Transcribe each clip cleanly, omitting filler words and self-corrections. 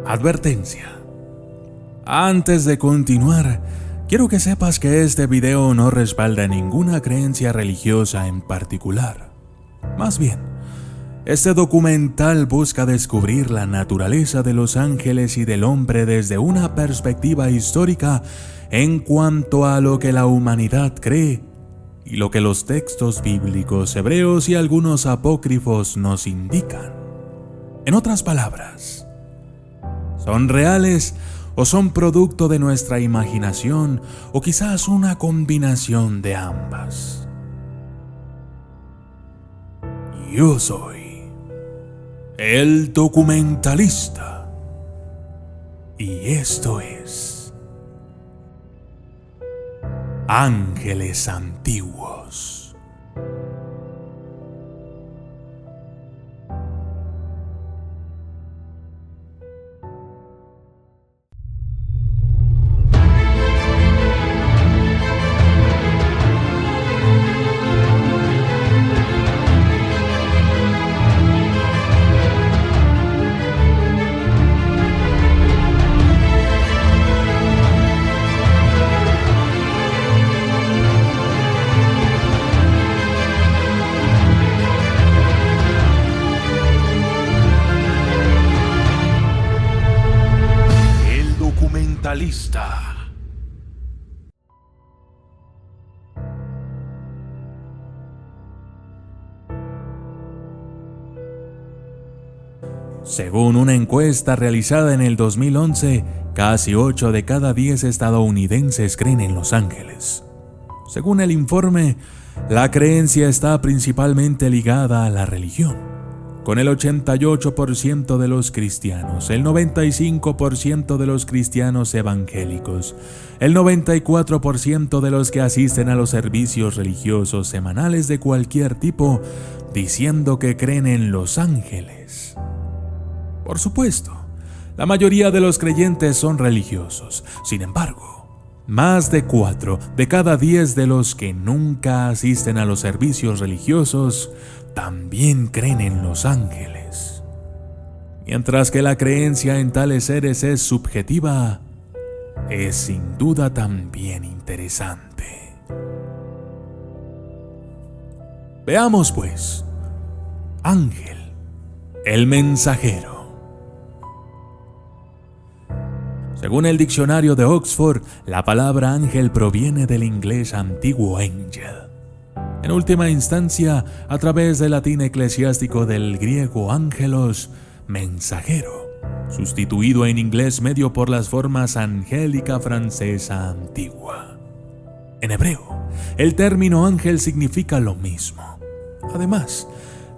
Advertencia. Antes de continuar, quiero que sepas que este video no respalda ninguna creencia religiosa en particular. Más bien, este documental busca descubrir la naturaleza de los ángeles y del hombre desde una perspectiva histórica en cuanto a lo que la humanidad cree y lo que los textos bíblicos hebreos y algunos apócrifos nos indican. En otras palabras, ¿son reales o son producto de nuestra imaginación o quizás una combinación de ambas? Yo soy el documentalista y esto es Ángeles Antiguos. Lista. Según una encuesta realizada en el 2011, casi 8 de cada 10 estadounidenses creen en los ángeles. Según el informe, la creencia está principalmente ligada a la religión, con el 88% de los cristianos, el 95% de los cristianos evangélicos, el 94% de los que asisten a los servicios religiosos semanales de cualquier tipo, diciendo que creen en los ángeles. Por supuesto, la mayoría de los creyentes son religiosos. Sin embargo, más de 4 de cada 10 de los que nunca asisten a los servicios religiosos también creen en los ángeles. Mientras que la creencia en tales seres es subjetiva, es sin duda también interesante. Veamos pues, ángel, el mensajero. Según el diccionario de Oxford, la palabra ángel proviene del inglés antiguo angel. En última instancia, a través del latín eclesiástico del griego ángelos, mensajero, sustituido en inglés medio por las formas angélica francesa antigua. En hebreo, el término ángel significa lo mismo. Además,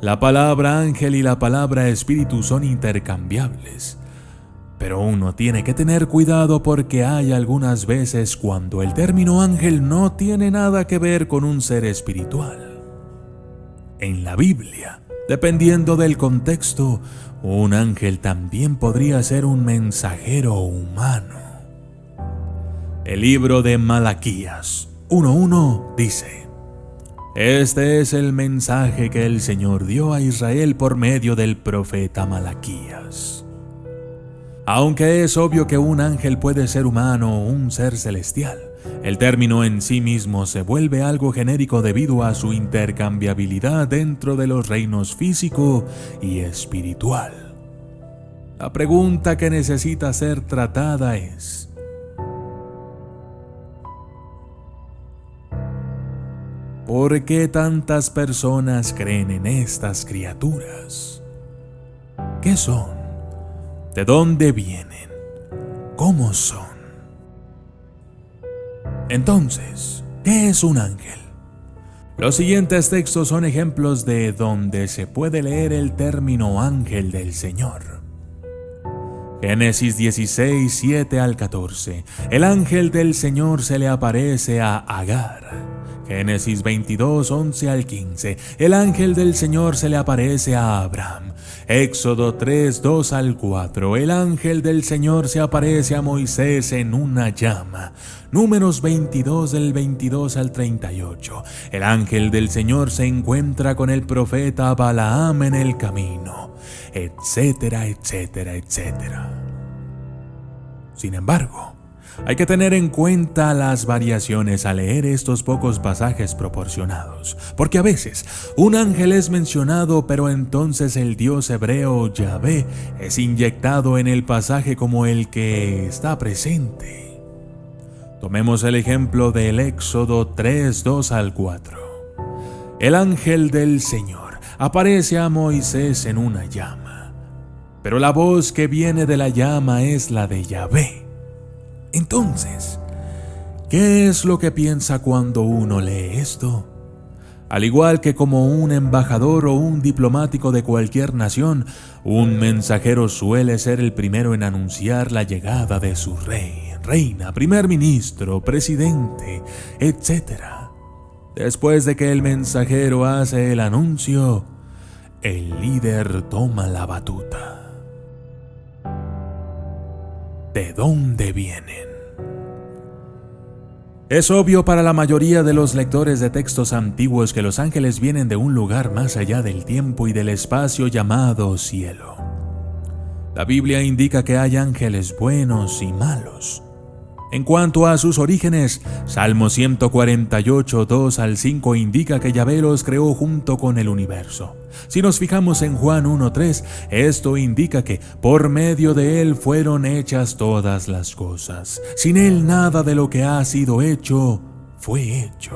la palabra ángel y la palabra espíritu son intercambiables. Pero uno tiene que tener cuidado porque hay algunas veces cuando el término ángel no tiene nada que ver con un ser espiritual. En la Biblia, dependiendo del contexto, un ángel también podría ser un mensajero humano. El libro de Malaquías 1:1 dice: Este es el mensaje que el Señor dio a Israel por medio del profeta Malaquías. Aunque es obvio que un ángel puede ser humano o un ser celestial, el término en sí mismo se vuelve algo genérico debido a su intercambiabilidad dentro de los reinos físico y espiritual. La pregunta que necesita ser tratada es: ¿por qué tantas personas creen en estas criaturas? ¿Qué son? ¿De dónde vienen? ¿Cómo son? Entonces, ¿qué es un ángel? Los siguientes textos son ejemplos de donde se puede leer el término ángel del Señor. Génesis 16, 7 al 14. El ángel del Señor se le aparece a Agar. Génesis 22, 11 al 15. El ángel del Señor se le aparece a Abraham. Éxodo 3, 2 al 4. El ángel del Señor se aparece a Moisés en una llama. Números 22 del 22 al 38. El ángel del Señor se encuentra con el profeta Balaam en el camino, etcétera, etcétera, etcétera. Sin embargo, hay que tener en cuenta las variaciones al leer estos pocos pasajes proporcionados, porque a veces un ángel es mencionado, pero entonces el dios hebreo Yahvé es inyectado en el pasaje como el que está presente. Tomemos el ejemplo del Éxodo 3, 2 al 4. El ángel del Señor aparece a Moisés en una llama, pero la voz que viene de la llama es la de Yahvé. Entonces, ¿qué es lo que piensa cuando uno lee esto? Al igual que como un embajador o un diplomático de cualquier nación, un mensajero suele ser el primero en anunciar la llegada de su rey, reina, primer ministro, presidente, etc. Después de que el mensajero hace el anuncio, el líder toma la batuta. ¿De dónde vienen? Es obvio para la mayoría de los lectores de textos antiguos que los ángeles vienen de un lugar más allá del tiempo y del espacio llamado cielo. La Biblia indica que hay ángeles buenos y malos. En cuanto a sus orígenes, Salmo 148, 2 al 5 indica que Yahvé los creó junto con el universo. Si nos fijamos en Juan 1:3, esto indica que por medio de él fueron hechas todas las cosas. Sin él nada de lo que ha sido hecho fue hecho.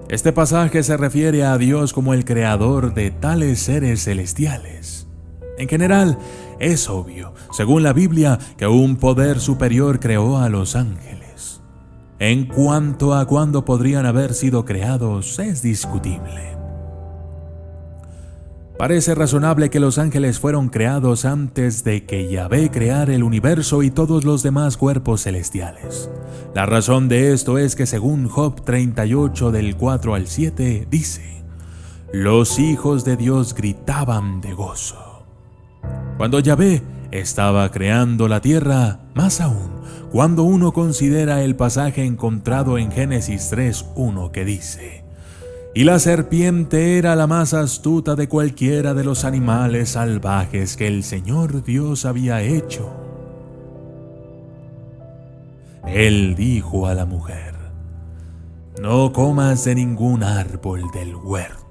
Este pasaje se refiere a Dios como el creador de tales seres celestiales. En general, es obvio, según la Biblia, que un poder superior creó a los ángeles. En cuanto a cuándo podrían haber sido creados, es discutible. Parece razonable que los ángeles fueron creados antes de que Yahvé creara el universo y todos los demás cuerpos celestiales. La razón de esto es que según Job 38 del 4 al 7 dice: los hijos de Dios gritaban de gozo. Cuando Yahvé estaba creando la tierra, más aún, cuando uno considera el pasaje encontrado en Génesis 3:1 que dice: y la serpiente era la más astuta de cualquiera de los animales salvajes que el Señor Dios había hecho. Él dijo a la mujer: no comas de ningún árbol del huerto.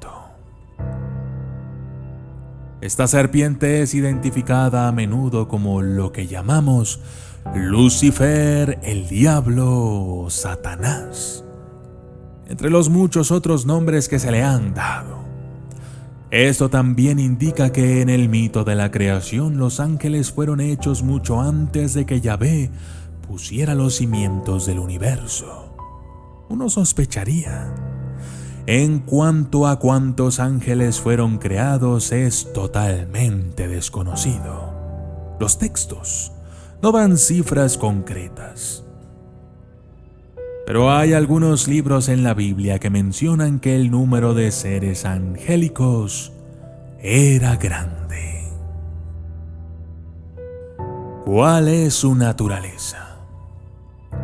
Esta serpiente es identificada a menudo como lo que llamamos Lucifer, el diablo o Satanás, entre los muchos otros nombres que se le han dado. Esto también indica que en el mito de la creación los ángeles fueron hechos mucho antes de que Yahvé pusiera los cimientos del universo. Uno sospecharía. En cuanto a cuántos ángeles fueron creados, es totalmente desconocido. Los textos no dan cifras concretas. Pero hay algunos libros en la Biblia que mencionan que el número de seres angélicos era grande. ¿Cuál es su naturaleza?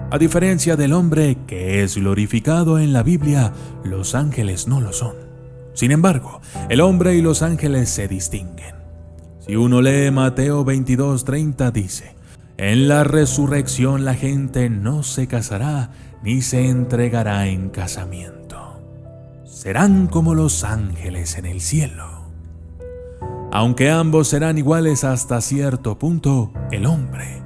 A diferencia del hombre que es glorificado en la Biblia, los ángeles no lo son. Sin embargo, el hombre y los ángeles se distinguen. Si uno lee Mateo 22:30 dice: en la resurrección la gente no se casará ni se entregará en casamiento. Serán como los ángeles en el cielo. Aunque ambos serán iguales hasta cierto punto, el hombre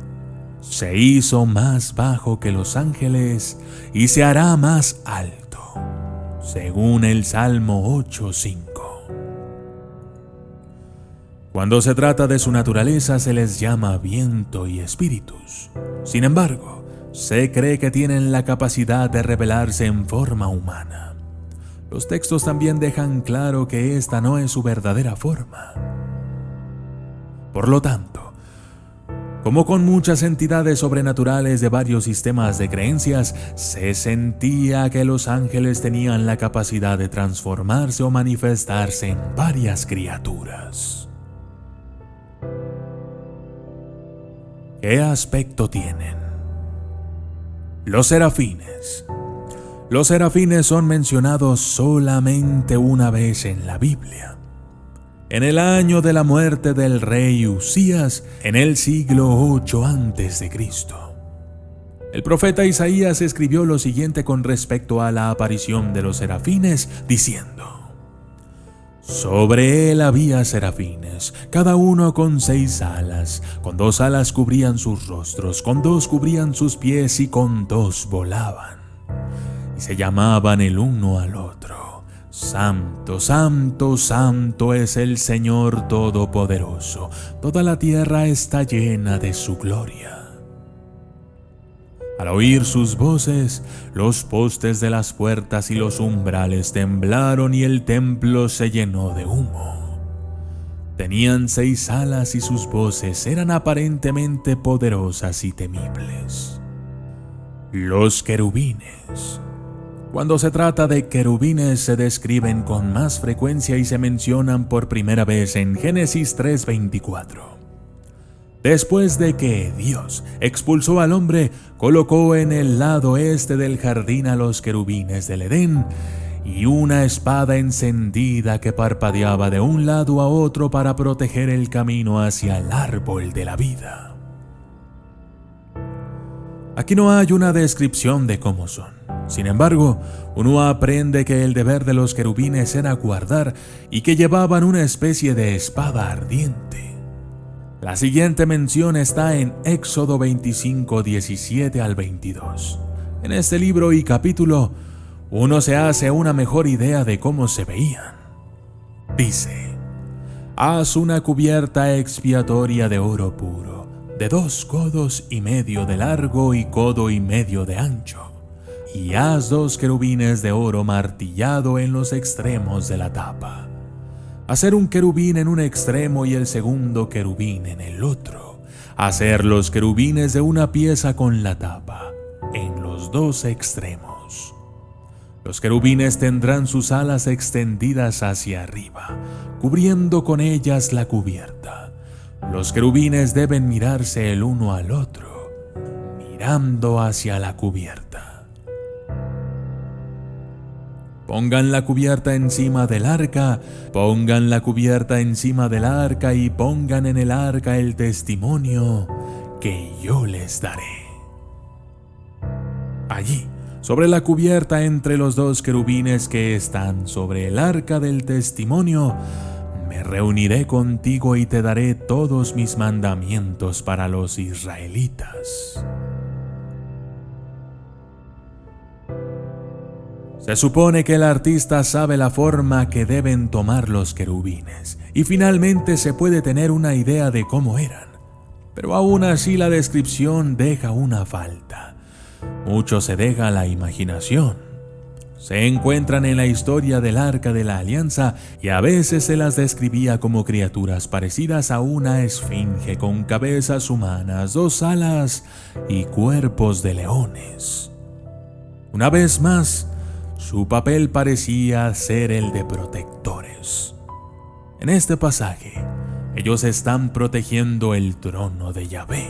se hizo más bajo que los ángeles y se hará más alto, según el Salmo 8:5. Cuando se trata de su naturaleza se les llama viento y espíritus. Sin embargo, se cree que tienen la capacidad de revelarse en forma humana. Los textos también dejan claro que esta no es su verdadera forma. Por lo tanto, como con muchas entidades sobrenaturales de varios sistemas de creencias, se sentía que los ángeles tenían la capacidad de transformarse o manifestarse en varias criaturas. ¿Qué aspecto tienen? Los serafines. Los serafines son mencionados solamente una vez en la Biblia. En el año de la muerte del rey Usías, en el siglo 8 a.C. El profeta Isaías escribió lo siguiente con respecto a la aparición de los serafines, diciendo: sobre él había serafines, cada uno con 6 alas, con 2 alas cubrían sus rostros, con 2 cubrían sus pies y con 2 volaban. Y se llamaban el uno al otro: Santo, santo, santo es el Señor Todopoderoso, toda la tierra está llena de su gloria. Al oír sus voces, los postes de las puertas y los umbrales temblaron y el templo se llenó de humo. Tenían 6 alas y sus voces eran aparentemente poderosas y temibles. Los querubines. Cuando se trata de querubines se describen con más frecuencia y se mencionan por primera vez en Génesis 3:24. Después de que Dios expulsó al hombre, colocó en el lado este del jardín a los querubines del Edén y una espada encendida que parpadeaba de un lado a otro para proteger el camino hacia el árbol de la vida. Aquí no hay una descripción de cómo son. Sin embargo, uno aprende que el deber de los querubines era guardar y que llevaban una especie de espada ardiente. La siguiente mención está en Éxodo 25, 17 al 22. En este libro y capítulo, uno se hace una mejor idea de cómo se veían. Dice: haz una cubierta expiatoria de oro puro, de 2 codos y medio de largo y codo y medio de ancho, y haz 2 querubines de oro martillado en los extremos de la tapa. Hacer un querubín en un extremo y el segundo querubín en el otro. Hacer los querubines de una pieza con la tapa en los 2 extremos. Los querubines tendrán sus alas extendidas hacia arriba, cubriendo con ellas la cubierta. Los querubines deben mirarse el uno al otro, mirando hacia la cubierta. Pongan la cubierta encima del arca, pongan la cubierta encima del arca y pongan en el arca el testimonio que yo les daré. Allí, sobre la cubierta entre los 2 querubines que están sobre el arca del testimonio, me reuniré contigo y te daré todos mis mandamientos para los israelitas. Se supone que el artista sabe la forma que deben tomar los querubines y finalmente se puede tener una idea de cómo eran, pero aún así la descripción deja una falta. Mucho se deja a la imaginación. Se encuentran en la historia del Arca de la Alianza y a veces se las describía como criaturas parecidas a una esfinge con cabezas humanas, 2 alas y cuerpos de leones. Una vez más, su papel parecía ser el de protectores. En este pasaje, ellos están protegiendo el trono de Yahvé.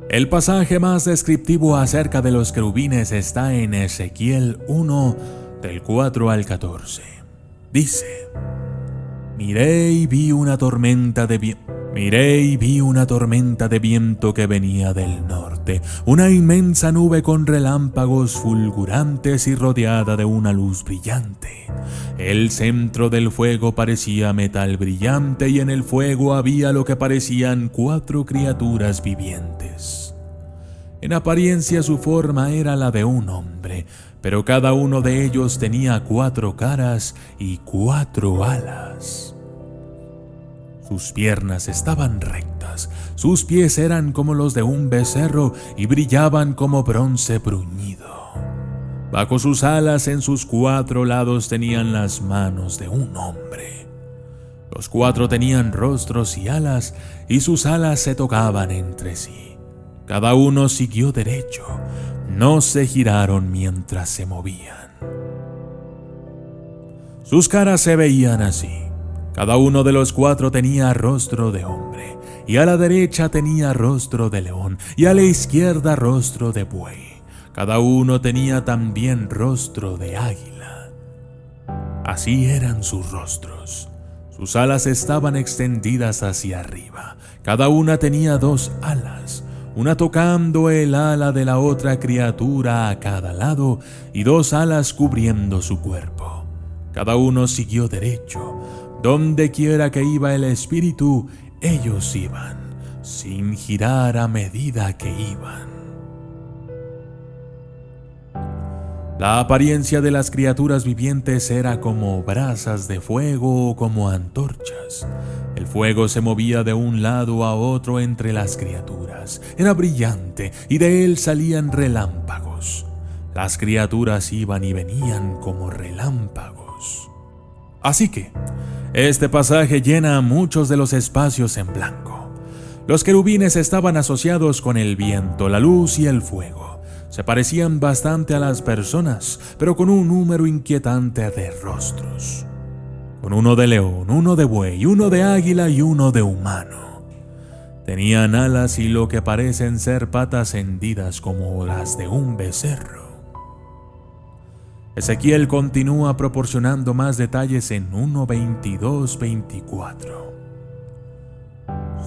El pasaje más descriptivo acerca de los querubines está en Ezequiel 1, del 4 al 14. Dice: Miré y vi una tormenta de viento que venía del norte, una inmensa nube con relámpagos fulgurantes y rodeada de una luz brillante. El centro del fuego parecía metal brillante y en el fuego había lo que parecían 4 criaturas vivientes. En apariencia su forma era la de un hombre, pero cada uno de ellos tenía 4 caras y 4 alas. Sus piernas estaban rectas, sus pies eran como los de un becerro y brillaban como bronce bruñido. Bajo sus alas en sus 4 lados tenían las manos de un hombre. Los 4 tenían rostros y alas, y sus alas se tocaban entre sí. Cada uno siguió derecho, no se giraron mientras se movían. Sus caras se veían así. Cada uno de los 4 tenía rostro de hombre, y a la derecha tenía rostro de león, y a la izquierda rostro de buey. Cada uno tenía también rostro de águila. Así eran sus rostros. Sus alas estaban extendidas hacia arriba. Cada una tenía 2 alas, una tocando el ala de la otra criatura a cada lado y 2 alas cubriendo su cuerpo. Cada uno siguió derecho. Donde quiera que iba el espíritu, ellos iban, sin girar a medida que iban. La apariencia de las criaturas vivientes era como brasas de fuego o como antorchas. El fuego se movía de un lado a otro entre las criaturas. Era brillante y de él salían relámpagos. Las criaturas iban y venían como relámpagos. Así que, este pasaje llena muchos de los espacios en blanco. Los querubines estaban asociados con el viento, la luz y el fuego. Se parecían bastante a las personas, pero con un número inquietante de rostros. Con uno de león, uno de buey, uno de águila y uno de humano. Tenían alas y lo que parecen ser patas hendidas como las de un becerro. Ezequiel continúa proporcionando más detalles en 1:22-24.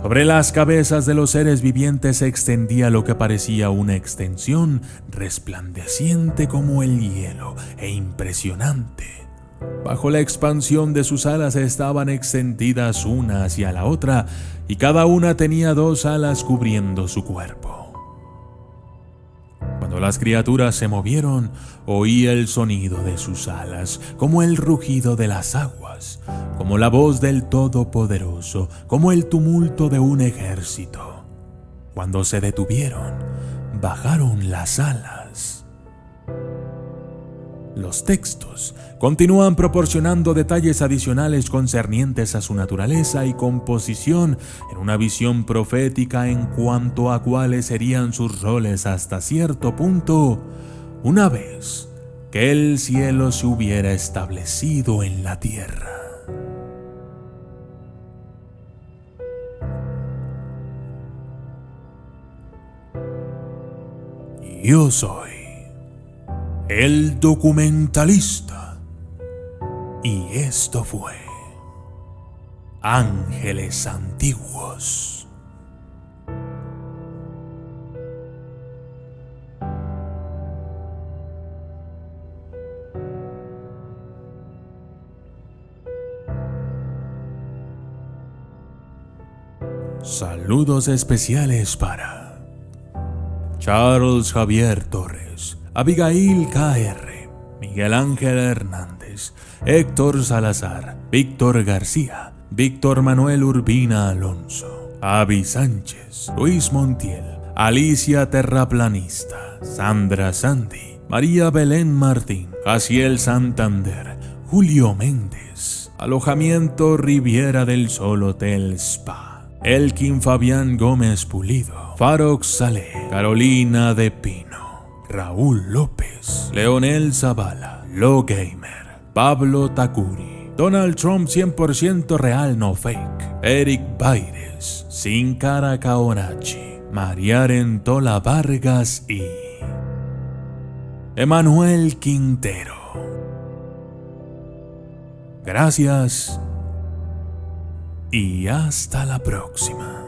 Sobre las cabezas de los seres vivientes se extendía lo que parecía una extensión resplandeciente como el hielo e impresionante. Bajo la expansión de sus alas estaban extendidas una hacia la otra y cada una tenía 2 alas cubriendo su cuerpo. Cuando las criaturas se movieron, oí el sonido de sus alas, como el rugido de las aguas, como la voz del Todopoderoso, como el tumulto de un ejército. Cuando se detuvieron, bajaron las alas. Los textos continúan proporcionando detalles adicionales concernientes a su naturaleza y composición en una visión profética en cuanto a cuáles serían sus roles hasta cierto punto, una vez que el cielo se hubiera establecido en la tierra. Yo soy el documentalista, y esto fue Ángeles Antiguos. Saludos especiales para Charles Javier Torres, Abigail K.R., Miguel Ángel Hernández, Héctor Salazar, Víctor García, Víctor Manuel Urbina Alonso, Avi Sánchez, Luis Montiel, Alicia Terraplanista, Sandra Sandy, María Belén Martín, Jaciel Santander, Julio Méndez, Alojamiento Riviera del Sol Hotel Spa, Elkin Fabián Gómez Pulido, Farox Saleh, Carolina de Pino, Raúl López, Leonel Zavala, Lo Gamer, Pablo Takuri, Donald Trump 100% real no fake, Eric Baires, Sin Cara Kaonachi, María Rentola Vargas y Emanuel Quintero. Gracias y hasta la próxima.